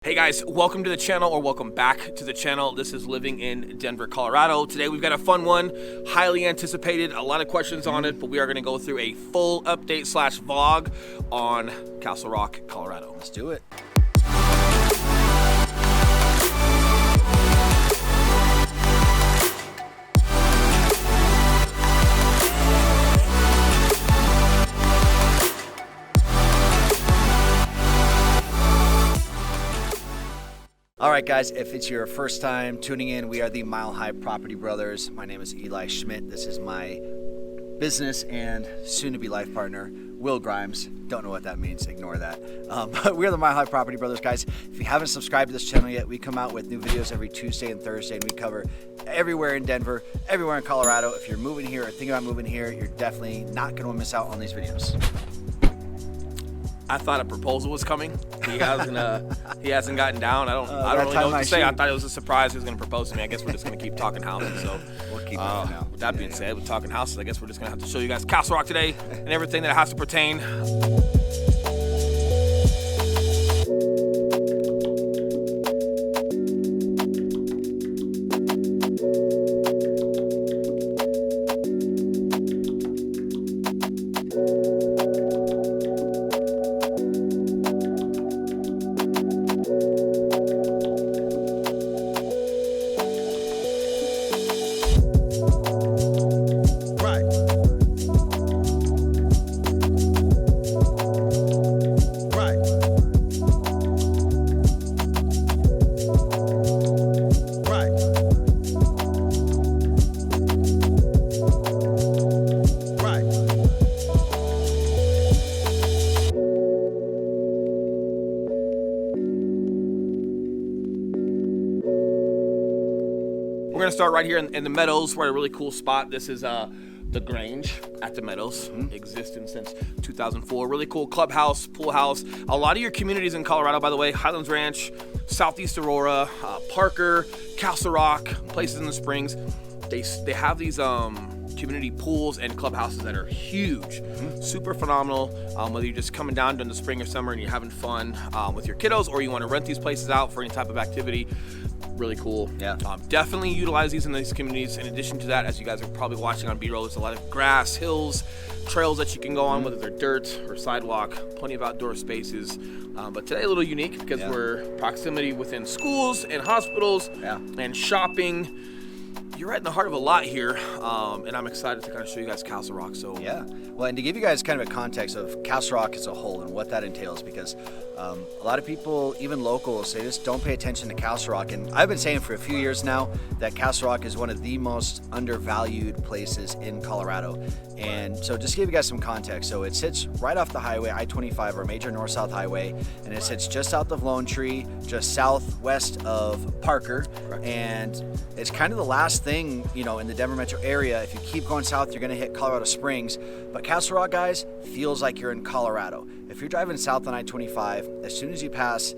Hey guys, welcome to the channel, or welcome back to the channel. This is Living in Denver, Colorado. Today we've got a fun one, highly anticipated, a lot of questions on it, but we are going to go through a full update / vlog on Castle Rock, Colorado. Let's do it. All right, guys, if it's your first time tuning in, we are the Mile High Property Brothers. My name is Eli Schmidt. This is my business and soon-to-be life partner, Will Grimes. Don't know what that means. Ignore that. But we're the Mile High Property Brothers, guys. If you haven't subscribed to this channel yet, we come out with new videos every Tuesday and Thursday, and we cover everywhere in Denver, everywhere in Colorado. If you're moving here or thinking about moving here, you're definitely not going to miss out on these videos. I thought a proposal was coming. He hasn't gotten down. I don't really know what to say. I thought it was a surprise he was going to propose to me. I guess we're just going to keep talking houses. So We'll keep moving now. With that being said, we're talking houses. I guess we're just going to have to show you guys Castle Rock today and everything that has to pertain. We're gonna start right here in the Meadows. We're at a really cool spot. This is the Grange at the Meadows, existing since 2004. Really cool clubhouse, pool house. A lot of your communities in Colorado, by the way, Highlands Ranch, Southeast Aurora, Parker, Castle Rock, places in the Springs, they have these community pools and clubhouses that are huge, super phenomenal. Whether you're just coming down during the spring or summer and you're having fun with your kiddos, or you want to rent these places out for any type of activity, really cool. Yeah. Definitely utilize these in these communities. In addition to that, as you guys are probably watching on B-roll, there's a lot of grass, hills, trails that you can go on, whether they're dirt or sidewalk, plenty of outdoor spaces. But today a little unique because we're proximity within schools and hospitals and shopping. You're right in the heart of a lot here, and I'm excited to kind of show you guys Castle Rock. So well, and to give you guys kind of a context of Castle Rock as a whole and what that entails, because a lot of people, even locals, they just don't pay attention to Castle Rock. And I've been saying for a few years now that Castle Rock is one of the most undervalued places in Colorado. And so just to give you guys some context, so it sits right off the highway, I-25, or major north-south highway, and it sits just south of Lone Tree, just southwest of Parker, and it's kind of the last thing, you know, in the Denver metro area. If you keep going south, you're going to hit Colorado Springs, but Castle Rock, guys, feels like you're in Colorado. If you're driving south on I-25, as soon as you pass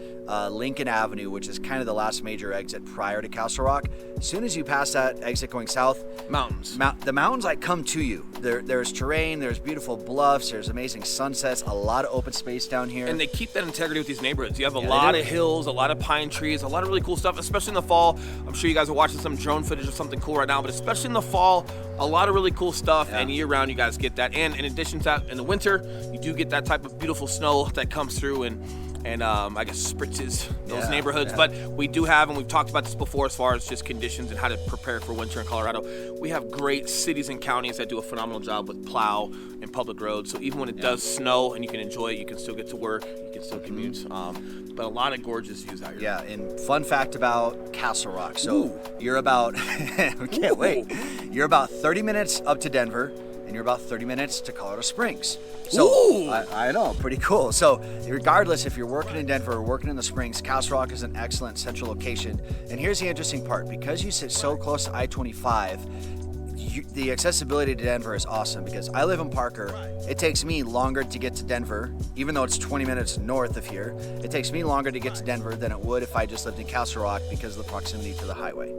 Lincoln Avenue, which is kind of the last major exit prior to Castle Rock, as soon as you pass that exit going south, mountains. The mountains like come to you. There's terrain, there's beautiful bluffs, there's amazing sunsets, a lot of open space down here. And they keep that integrity with these neighborhoods. You have a lot of hills, a lot of pine trees, a lot of really cool stuff, especially in the fall. I'm sure you guys are watching some drone footage of something cool right now, but especially in the fall, a lot of really cool stuff, and year-round you guys get that. And in addition to that, in the winter, you do get that type of beautiful snow that comes through and I guess spritzes those neighborhoods. But we do have, and we've talked about this before as far as just conditions and how to prepare for winter in Colorado. We have great cities and counties that do a phenomenal job with plow and public roads. So even when it does snow and you can enjoy it, you can still get to work, you can still commute. But a lot of gorgeous views out here. Yeah, and fun fact about Castle Rock. So you're about, can't wait, you're about 30 minutes up to Denver, and you're about 30 minutes to Colorado Springs. So I know, pretty cool. So regardless if you're working in Denver or working in the Springs, Castle Rock is an excellent central location. And here's the interesting part. Because you sit so close to I-25, the accessibility to Denver is awesome, because I live in Parker. It takes me longer to get to Denver, even though it's 20 minutes north of here. It takes me longer to get to Denver than it would if I just lived in Castle Rock because of the proximity to the highway.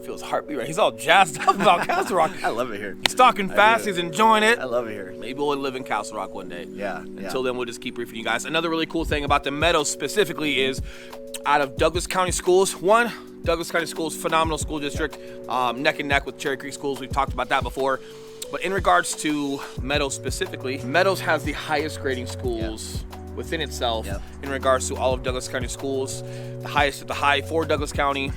feel his heartbeat right. He's all jazzed up about Castle Rock. I love it here. He's talking fast. He's enjoying it. I love it here. Maybe we'll live in Castle Rock one day. Yeah. Until then, we'll just keep briefing you guys. Another really cool thing about the Meadows specifically is out of Douglas County Schools. One, Douglas County Schools, phenomenal school district, neck and neck with Cherry Creek Schools. We've talked about that before. But in regards to Meadows specifically, Meadows has the highest grading schools within itself in regards to all of Douglas County schools. The highest at the high for Douglas County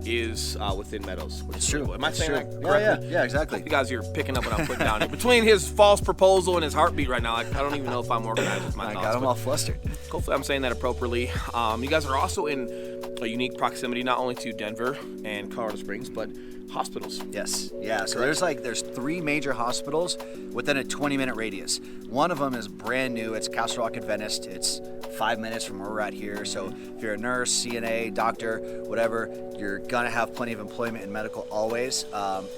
is within Meadows. It's true. Cool. Am I saying that correctly? Yeah, exactly. You guys are picking up what I'm putting down here. Between his false proposal and his heartbeat right now, I don't even know if I'm organized with my thoughts. I got him all flustered. Hopefully I'm saying that appropriately. You guys are also in a unique proximity not only to Denver and Colorado Springs, but hospitals. Yes. Yeah. So there's 3 major hospitals within a 20-minute radius. One of them is brand new. It's Castle Rock Adventist. It's 5 minutes from where we're at here. So if you're a nurse, CNA, doctor, whatever, you're gonna have plenty of employment in medical always.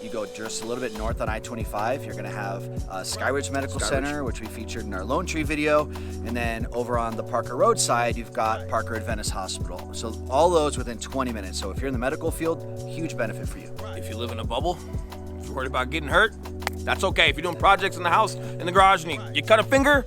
You go just a little bit north on I-25. You're gonna have Skyridge Medical Center, which we featured in our Lone Tree video, and then over on the Parker Road side, you've got Parker Adventist Hospital. So all those within 20 minutes. So if you're in the medical field, huge benefit for you. If you live in a bubble, if you're worried about getting hurt, that's okay. If you're doing projects in the house, in the garage, and you cut a finger,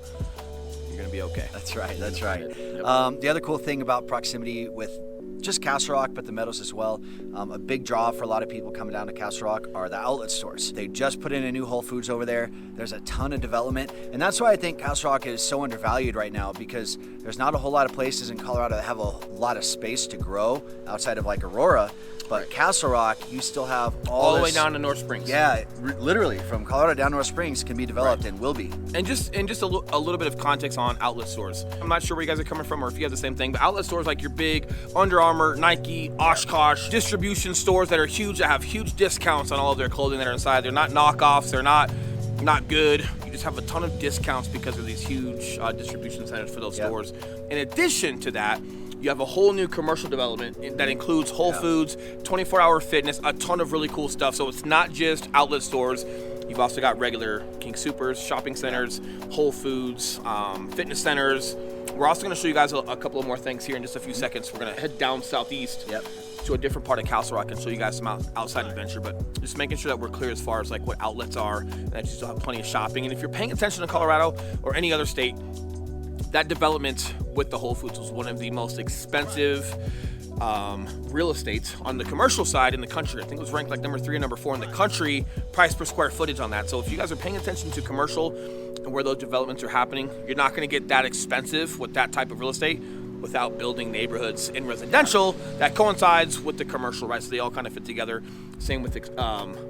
you're gonna be okay. That's right. The other cool thing about proximity with just Castle Rock, but the Meadows as well, a big draw for a lot of people coming down to Castle Rock are the outlet stores. They just put in a new Whole Foods over there. There's a ton of development, and that's why I think Castle Rock is so undervalued right now, because there's not a whole lot of places in Colorado that have a lot of space to grow outside of like Aurora. But Castle Rock, you still have all the way down to North Springs. Yeah, literally from Colorado down to North Springs can be developed and will be. And just a little bit of context on outlet stores. I'm not sure where you guys are coming from or if you have the same thing, but outlet stores like your big Under Armour, Nike, Oshkosh, distribution stores that are huge, that have huge discounts on all of their clothing that are inside. They're not knockoffs. They're not good. You just have a ton of discounts because of these huge distribution centers for those stores. In addition to that, you have a whole new commercial development that includes Whole Foods, 24-hour fitness, a ton of really cool stuff. So it's not just outlet stores. You've also got regular King Supers, shopping centers, Whole Foods, fitness centers. We're also going to show you guys a couple of more things here in just a few seconds. We're going to head down southeast to a different part of Castle Rock and show you guys some outside adventure, but just making sure that we're clear as far as like what outlets are and that you still have plenty of shopping. And if you're paying attention to Colorado or any other state, that development with the Whole Foods was one of the most expensive real estate on the commercial side in the country. I think it was ranked like number 3 or number 4 in the country, price per square footage on that. So if you guys are paying attention to commercial and where those developments are happening, you're not going to get that expensive with that type of real estate without building neighborhoods in residential that coincides with the commercial, right? So they all kind of fit together. Same with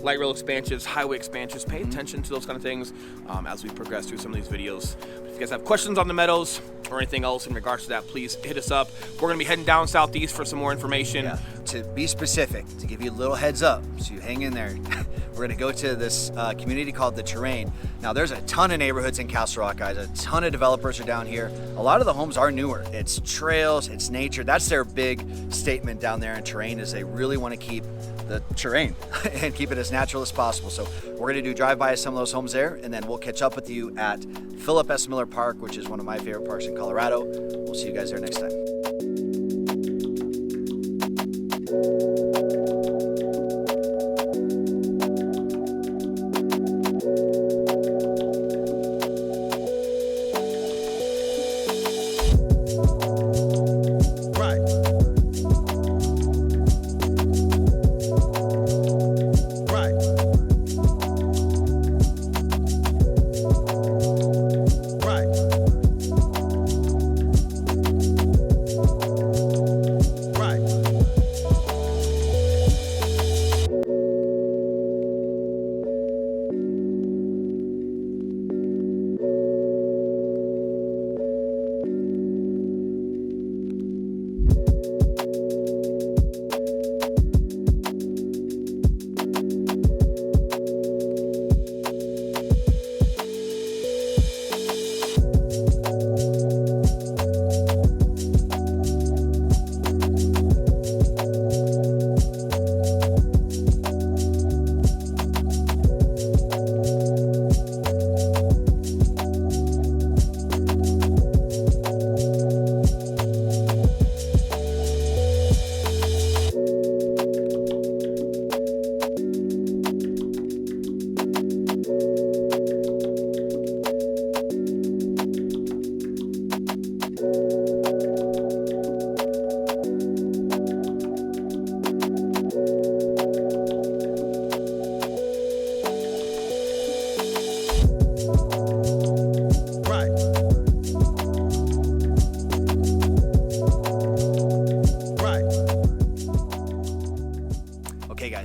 light rail expansions, highway expansions. Pay attention to those kind of things as we progress through some of these videos. If you guys have questions on the Meadows or anything else in regards to that, please hit us up. We're going to be heading down southeast for some more information. Yeah. To be specific, to give you a little heads up, so you hang in there, we're going to go to this community called The Terrain. Now, there's a ton of neighborhoods in Castle Rock, guys. A ton of developers are down here. A lot of the homes are newer. It's trails, it's nature. That's their big statement down there in Terrain, is they really want to keep the terrain and keep it as natural as possible. So we're going to do drive-by of some of those homes there, and then we'll catch up with you at Philip S. Miller Park, which is one of my favorite parks in Colorado. We'll see you guys there next time.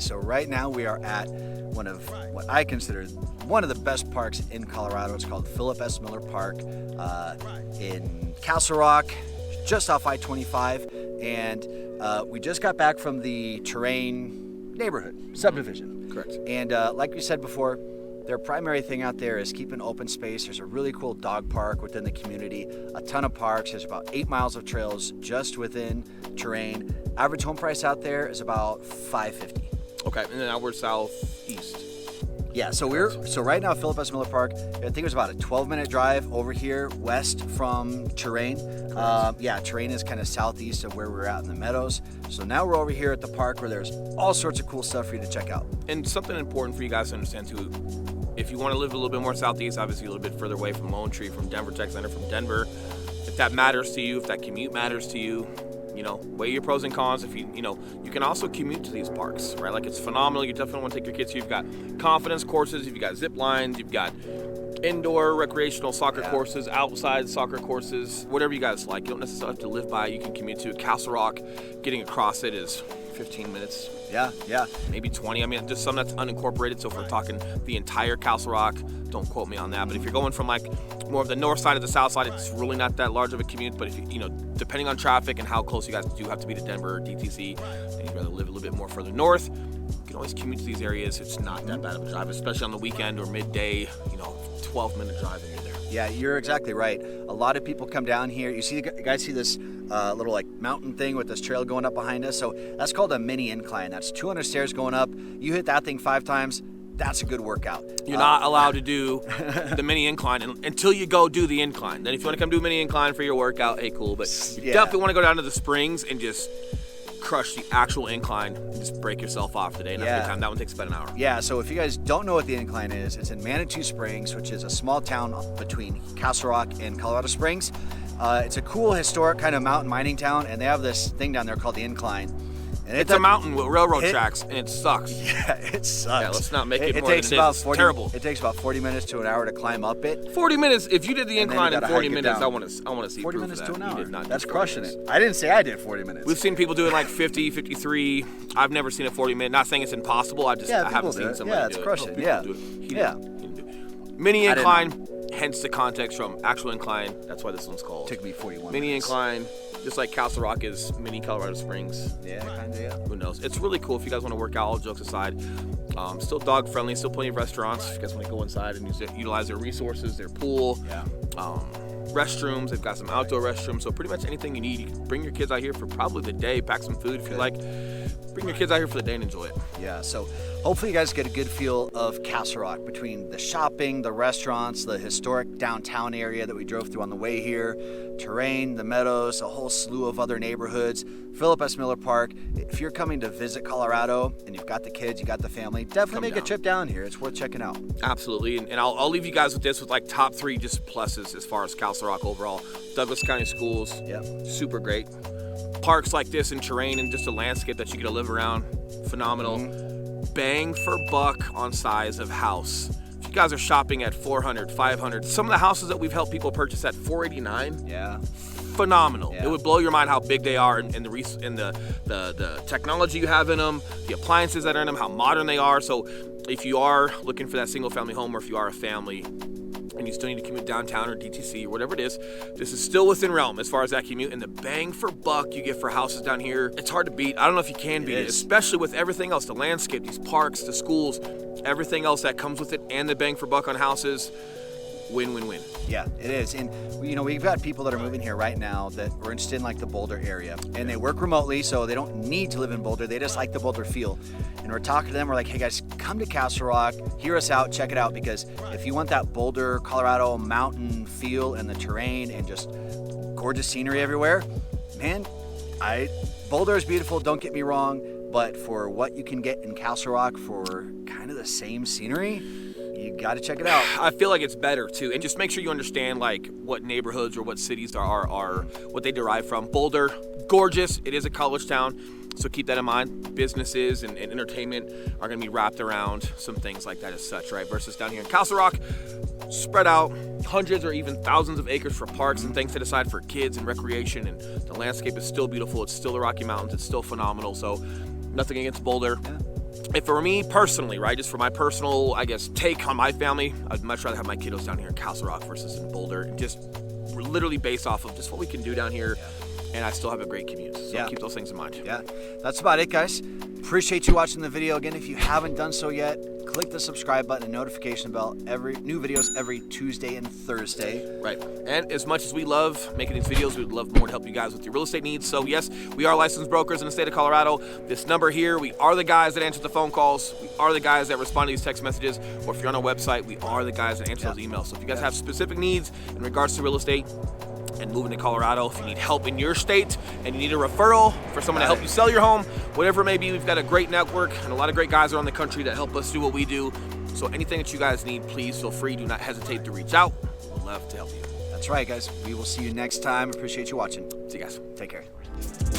guys. So right now we are at one of what I consider one of the best parks in Colorado. It's called Philip S. Miller Park in Castle Rock, just off I-25. And we just got back from the Terrain neighborhood subdivision. Correct. And like we said before, their primary thing out there is keeping open space. There's a really cool dog park within the community, a ton of parks. There's about 8 miles of trails just within Terrain. Average home price out there is about $550. Okay, and then now we're southeast. Yeah, so right now Philip S. Miller Park, I think it was about a 12-minute drive over here west from Terrain. Terrain is kind of southeast of where we're at in the meadows. So now we're over here at the park where there's all sorts of cool stuff for you to check out. And something important for you guys to understand too, if you want to live a little bit more southeast, obviously a little bit further away from Lone Tree, from Denver Tech Center, from Denver, if that matters to you, if that commute matters to you, weigh your pros and cons. If you can also commute to these parks, right? Like, it's phenomenal. You definitely want to take your kids here. You've got confidence courses, you've got zip lines, you've got indoor recreational soccer courses, outside soccer courses, whatever you guys like. You don't necessarily have to live by. You can commute to Castle Rock. Getting across it is 15 minutes. Yeah. Maybe 20. I mean, just some that's unincorporated. So if we're talking the entire Castle Rock, don't quote me on that. But if you're going from like more of the north side of the south side, it's really not that large of a commute. But if depending on traffic and how close you guys do have to be to Denver or DTC, and you'd rather live a little bit more further north, you can always commute to these areas. It's not that bad of a drive, especially on the weekend or midday. 12-minute drive and you're there. Yeah, you're exactly right. A lot of people come down here. You guys see this little like mountain thing with this trail going up behind us? So that's called a mini incline. That's 200 stairs going up. You hit that thing 5 times. That's a good workout. You're not allowed to do the mini incline until you go do the incline. Then if you want to come do a mini incline for your workout, hey, cool. But you definitely want to go down to the springs and just crush the actual incline and just break yourself off today and have a good time. That one takes about an hour. Yeah, so if you guys don't know what the incline is, it's in Manitou Springs, which is a small town between Castle Rock and Colorado Springs. It's a cool historic kind of mountain mining town, and they have this thing down there called the incline. And it's a mountain with railroad tracks, and it sucks. Yeah, it sucks. Yeah, let's not make it more than it is. It's terrible. It takes about 40 minutes to an hour to climb up it. 40 minutes. If you did the incline in 40 minutes, I want to see 40 proof minutes of to that. an hour. You did not That's do 40 crushing minutes. it. I didn't say I did 40 minutes. We've seen people doing like 50, 53. I've never seen a 40-minute. Not saying it's impossible. I haven't seen somebody do it. it's crushing. He didn't do it. Mini incline, hence the context from actual incline. That's why this one's called. Took me 41 Mini minutes. incline. Just like Castle Rock is mini Colorado Springs. Yeah, kind of, yeah. Who knows? It's really cool if you guys want to work out, all jokes aside. Still dog friendly, still plenty of restaurants. If you guys want to go inside and utilize their resources, their pool, restrooms. They've got some outdoor restrooms. So pretty much anything you need. You can bring your kids out here for probably the day, pack some food if you like. Bring your kids out here for the day and enjoy it. Yeah, so hopefully you guys get a good feel of Castle Rock between the shopping, the restaurants, the historic downtown area that we drove through on the way here, Terrain, the meadows, a whole slew of other neighborhoods, Philip S. Miller Park. If you're coming to visit Colorado and you've got the kids, you got the family, definitely make a trip down here. It's worth checking out. Absolutely, and I'll leave you guys with this with like top 3 just pluses as far as Castle Rock overall. Douglas County Schools, super great. Parks like this and Terrain and just a landscape that you get to live around, phenomenal. Bang for buck on size of house. If you guys are shopping at $400, $500, some of the houses that we've helped people purchase at $489, phenomenal. It would blow your mind how big they are and the technology you have in them, the appliances that are in them, how modern they are. So if you are looking for that single family home, or if you are a family and you still need to commute downtown or DTC or whatever it is, this is still within realm as far as that commute. And the bang for buck you get for houses down here, it's hard to beat. I don't know if you can beat it, especially with everything else, the landscape, these parks, the schools, everything else that comes with it, and the bang for buck on houses. Win, win, win. Yeah, it is. And we've got people that are moving here right now that are interested in like the Boulder area, and they work remotely, so they don't need to live in Boulder. They just like the Boulder feel. And we're talking to them. We're like, hey guys, come to Castle Rock, hear us out, check it out, because if you want that Boulder, Colorado mountain feel and the terrain and just gorgeous scenery everywhere, man, Boulder is beautiful. Don't get me wrong, but for what you can get in Castle Rock for kind of the same scenery, you got to check it out. I feel like it's better too, and just make sure you understand like what neighborhoods or what cities are what they derive from. Boulder, gorgeous. It is a college town, so keep that in mind. Businesses and entertainment are going to be wrapped around some things like that as such, right? Versus down here in Castle Rock, spread out, hundreds or even thousands of acres for parks and things set aside for kids and recreation, and the landscape is still beautiful. It's still the Rocky Mountains. It's still phenomenal. So nothing against Boulder. if for me personally, right, just for my personal, I guess, take on my family, I'd much rather have my kiddos down here in Castle Rock versus in Boulder, and just literally based off of just what we can do down here, and I still have a great commute. So keep those things in mind. Yeah, that's about it, guys. Appreciate you watching the video. Again, if you haven't done so yet, click the subscribe button and notification bell. New videos every Tuesday and Thursday. Right. And as much as we love making these videos, we would love more to help you guys with your real estate needs. So yes, we are licensed brokers in the state of Colorado. This number here, we are the guys that answer the phone calls. We are the guys that respond to these text messages. Or if you're on our website, we are the guys that answer those emails. So if you guys have specific needs in regards to real estate and moving to Colorado, if you need help in your state and you need a referral for someone to help you sell your home, whatever it may be, we've got a great network and a lot of great guys around the country that help us do what we do. So anything that you guys need, please feel free. Do not hesitate to reach out. We'd love to help you. That's right, guys. We will see you next time. Appreciate you watching. See you guys. Take care.